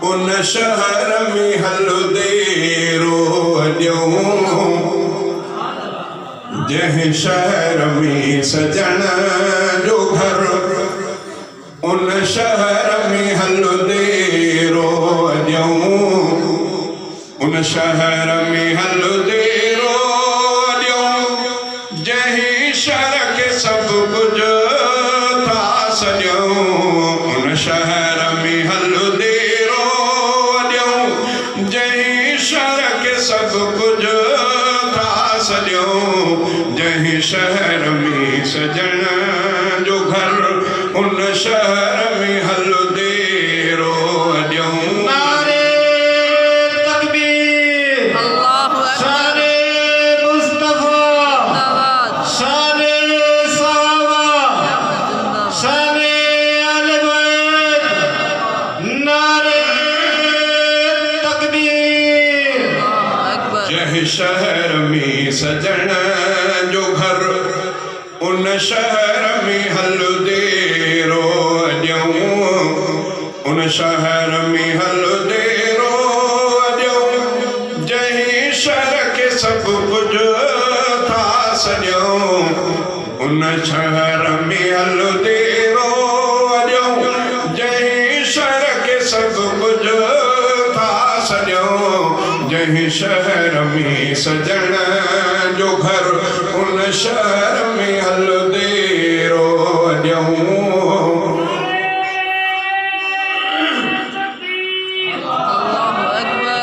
उन शहर में हलदे रोडियूं जंहिं शहर में सजण जो घर उन शहर में हलदे रोडियूं उन शहर में हलदे रोडियूं जंहिं शहर के सब कुछ था सॼियूं उन शहर में हलदे रोडियूं जंहिं शहर के सब कुछ था सॼियूं जंहिं शहर में सजण जो घर उन शहर में हलदे रोडियूं नारे तकबीर अल्लाहु अकबर शाने मुस्तफा शाने सहाबा शाने अहले बैत नारे तकबीर अकबर जंहिं शहर में सजण जो घर उन शहर में हलदे रोडियूं उन शहर में हलदे रोडियूं जंहिं शहर के सब कुछ था सॼियूं उन शहर में हलदे रोडियूं जंहिं शहर के सब कुछ था सॼियूं जंहिं शहर में सजण जो घर उन शहर में हलदे रोडियूं अल्लाहु अकबर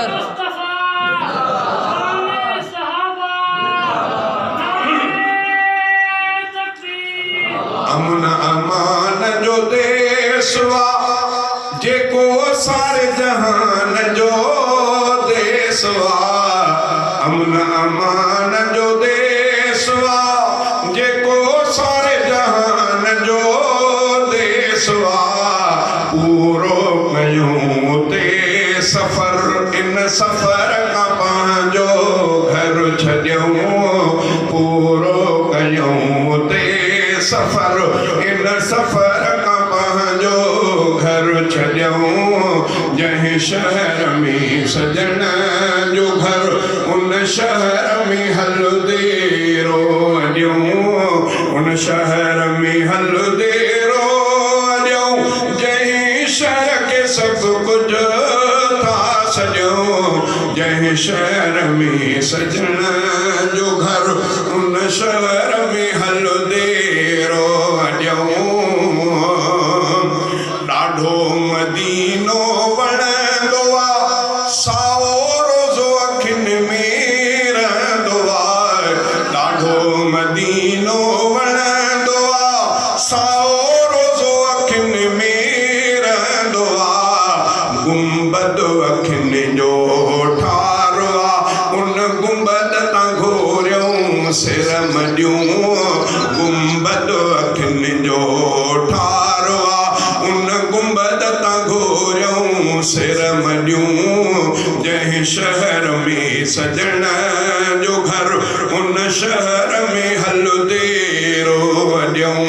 अमन अमान जो देशवा जेको सारे जहान जो देशवा अमन अमान जो देशवा जेको सारे जहान जो देशवा पूरो कयूं ते सफ़र इन सफ़र का पंहिंजो घर छॾियूं पूरो कयूं ते सफ़र इन सफ़र का पंहिंजो घर छॾियूं जंहिं शहर में सजण जो घर उन शहर में हलदे रोडियूं उन शहर में हलदे रोडियूं जंहिं शहर के सब कुछ था सॼियूं जंहिं शहर में सजण जो घर उन शहर में हलदे रोडियूं ॾाढो मदीनो वणंदो आहे साओ रोज़ो अखियुनि में रहंदो आहे ॾाढो मदीनो वणंदो आहे साओ रोज़ो अखियुनि में रहंदो आहे गुंबद अखियुनि जो ठारो आहे उन गुंबद तां घोरियूं सिर मॾियूं गुंबद अखियुनि जो ठारो आहे उन गुंबद तां घोरियूं सिर मॾियूं जंहिं शहर में सजण जो घर उन शहर में हलदे रोडियूं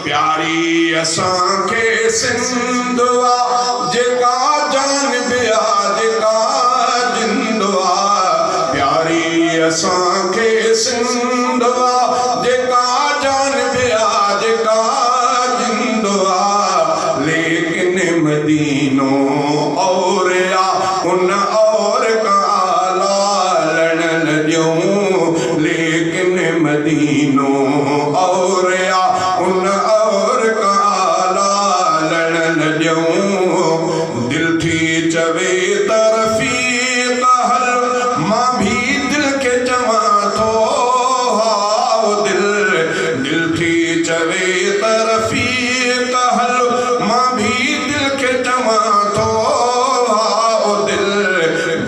प्यारी असांखे सिंध आहे जेका जान बि आहे जेका जिंद आहे प्यारी असांखे सिंध आहे जेका जान बि आहे जेका जिंद आहे लेकिन मदीनो और उन और का लालण न ॾियूं लेकिन मदीनो और उन और का लालण न ॾियूं दिल थी चवे तरफ़ीक़ हल मां भी दिल के चवां थो हाओ दिल थी चवे तरफ़ीक़ हल मां भी दिल के चवां थो हाओ दिल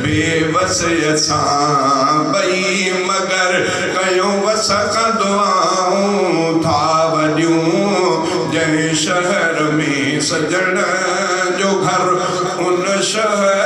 बेबस असां ॿई मगर कयूं वस दुआऊं था वॾियूं जंहिं शहर में सजण जो घर उन शहर